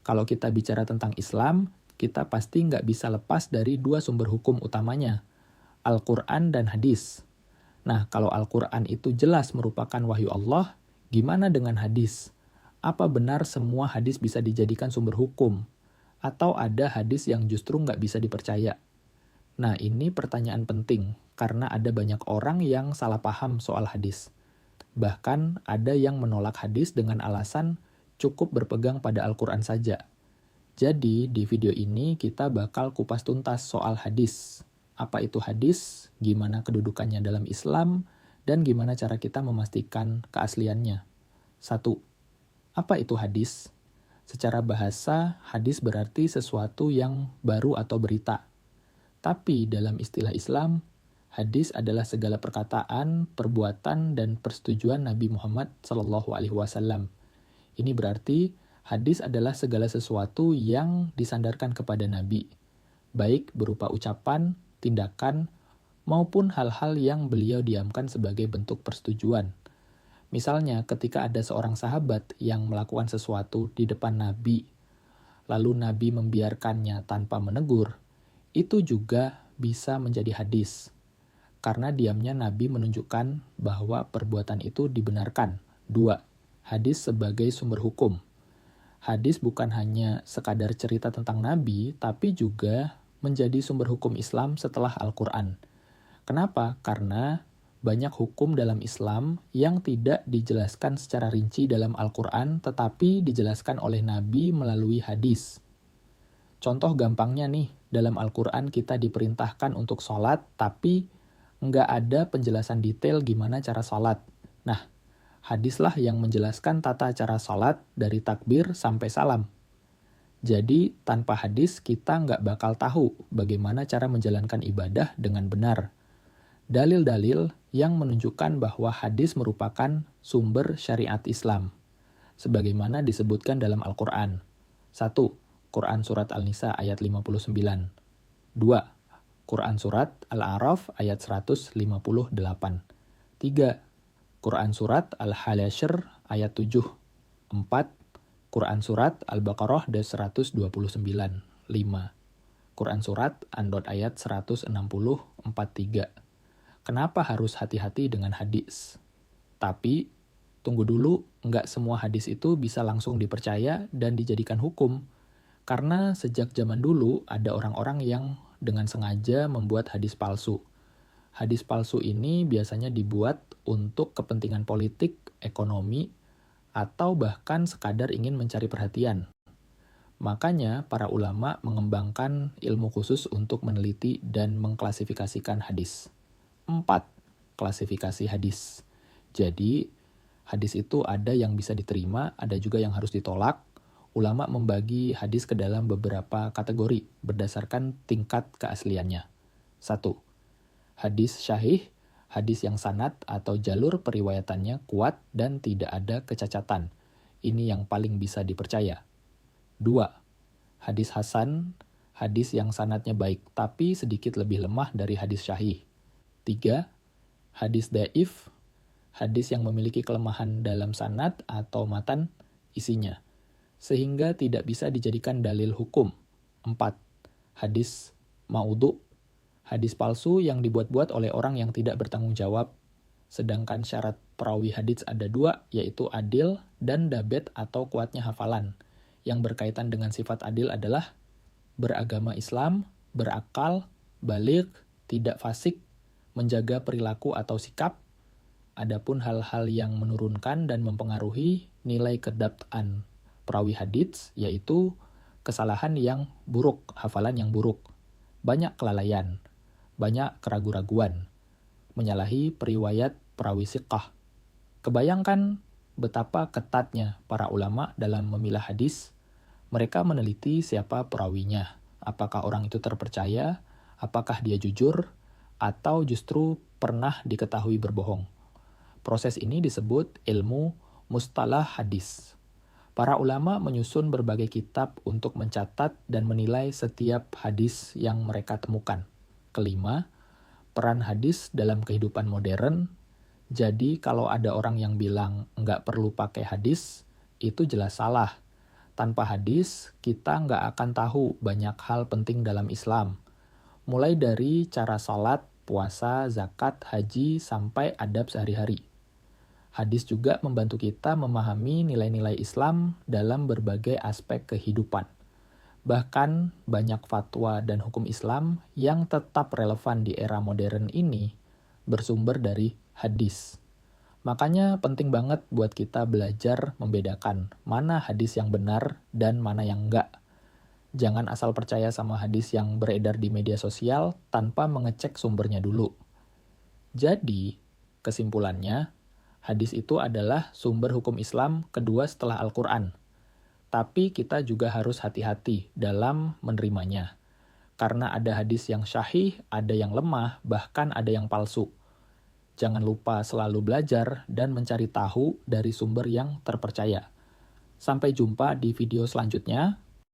Kalau kita bicara tentang Islam, kita pasti nggak bisa lepas dari dua sumber hukum utamanya, Al-Quran dan hadis. Nah, kalau Al-Quran itu jelas merupakan wahyu Allah, gimana dengan hadis? Apa benar semua hadis bisa dijadikan sumber hukum? Atau ada hadis yang justru nggak bisa dipercaya? Nah, ini pertanyaan penting, karena ada banyak orang yang salah paham soal hadis. Bahkan ada yang menolak hadis dengan alasan cukup berpegang pada Al-Quran saja. Jadi, di video ini kita bakal kupas tuntas soal hadis. Apa itu hadis, gimana kedudukannya dalam Islam, dan gimana cara kita memastikan keasliannya. 1. Apa itu hadis? Secara bahasa, hadis berarti sesuatu yang baru atau berita. Tapi dalam istilah Islam, hadis adalah segala perkataan, perbuatan, dan persetujuan Nabi Muhammad SAW. Ini berarti hadis adalah segala sesuatu yang disandarkan kepada Nabi, baik berupa ucapan, tindakan, maupun hal-hal yang beliau diamkan sebagai bentuk persetujuan. Misalnya, ketika ada seorang sahabat yang melakukan sesuatu di depan Nabi, lalu Nabi membiarkannya tanpa menegur, itu juga bisa menjadi hadis. Karena diamnya Nabi menunjukkan bahwa perbuatan itu dibenarkan. 2. Hadis sebagai sumber hukum. Hadis bukan hanya sekadar cerita tentang Nabi, tapi juga menjadi sumber hukum Islam setelah Al-Quran. Kenapa? Karena banyak hukum dalam Islam yang tidak dijelaskan secara rinci dalam Al-Quran, tetapi dijelaskan oleh Nabi melalui hadis. Contoh gampangnya nih, dalam Al-Quran kita diperintahkan untuk sholat, tapi nggak ada penjelasan detail gimana cara sholat. Nah, hadislah yang menjelaskan tata cara sholat dari takbir sampai salam. Jadi, tanpa hadis kita nggak bakal tahu bagaimana cara menjalankan ibadah dengan benar. Dalil-dalil yang menunjukkan bahwa hadis merupakan sumber syariat Islam, sebagaimana disebutkan dalam Al-Quran. 1. Quran Surat Al-Nisa ayat 59. 2. Quran Surat Al-A'raf ayat 158. 3. Quran Surat Al-Hasyr ayat 7. 4. Quran Surat Al-Baqarah 129. 5. Quran Surat An-Dod ayat 160. 43. Kenapa harus hati-hati dengan hadis? Tapi, tunggu dulu, nggak semua hadis itu bisa langsung dipercaya dan dijadikan hukum. Karena sejak zaman dulu ada orang-orang yang dengan sengaja membuat hadis palsu. Hadis palsu ini biasanya dibuat untuk kepentingan politik, ekonomi, atau bahkan sekadar ingin mencari perhatian. Makanya para ulama mengembangkan ilmu khusus untuk meneliti dan mengklasifikasikan hadis. 4. Klasifikasi hadis. Jadi, hadis itu ada yang bisa diterima, ada juga yang harus ditolak. Ulama membagi hadis ke dalam beberapa kategori berdasarkan tingkat keasliannya. 1. Hadis syahih, hadis yang sanad atau jalur periwayatannya kuat dan tidak ada kecacatan. Ini yang paling bisa dipercaya. 2. Hadis hasan, hadis yang sanadnya baik tapi sedikit lebih lemah dari hadis syahih. 3. Hadis dhaif, hadis yang memiliki kelemahan dalam sanad atau matan isinya, sehingga tidak bisa dijadikan dalil hukum. 4. Hadis maudhu, hadis palsu yang dibuat-buat oleh orang yang tidak bertanggung jawab. Sedangkan syarat perawi hadis ada 2, yaitu adil dan dabet atau kuatnya hafalan. Yang berkaitan dengan sifat adil adalah beragama Islam, berakal, baligh, tidak fasik, menjaga perilaku atau sikap. Adapun hal-hal yang menurunkan dan mempengaruhi nilai kedaptan perawi hadits, yaitu kesalahan yang buruk, hafalan yang buruk, banyak kelalaian, banyak keraguan-raguan, menyalahi periwayat perawi siqah. Kebayangkan betapa ketatnya para ulama dalam memilah hadis. Mereka meneliti siapa perawinya, apakah orang itu terpercaya, apakah dia jujur, atau justru pernah diketahui berbohong. Proses ini disebut ilmu mustalah hadis. Para ulama menyusun berbagai kitab untuk mencatat dan menilai setiap hadis yang mereka temukan. Kelima, peran hadis dalam kehidupan modern. Jadi kalau ada orang yang bilang nggak perlu pakai hadis, itu jelas salah. Tanpa hadis, kita nggak akan tahu banyak hal penting dalam Islam. Mulai dari cara salat, puasa, zakat, haji, sampai adab sehari-hari. Hadis juga membantu kita memahami nilai-nilai Islam dalam berbagai aspek kehidupan. Bahkan, banyak fatwa dan hukum Islam yang tetap relevan di era modern ini bersumber dari hadis. Makanya penting banget buat kita belajar membedakan mana hadis yang benar dan mana yang enggak. Jangan asal percaya sama hadis yang beredar di media sosial tanpa mengecek sumbernya dulu. Jadi, kesimpulannya, hadis itu adalah sumber hukum Islam kedua setelah Al-Quran. Tapi kita juga harus hati-hati dalam menerimanya. Karena ada hadis yang syahih, ada yang lemah, bahkan ada yang palsu. Jangan lupa selalu belajar dan mencari tahu dari sumber yang terpercaya. Sampai jumpa di video selanjutnya.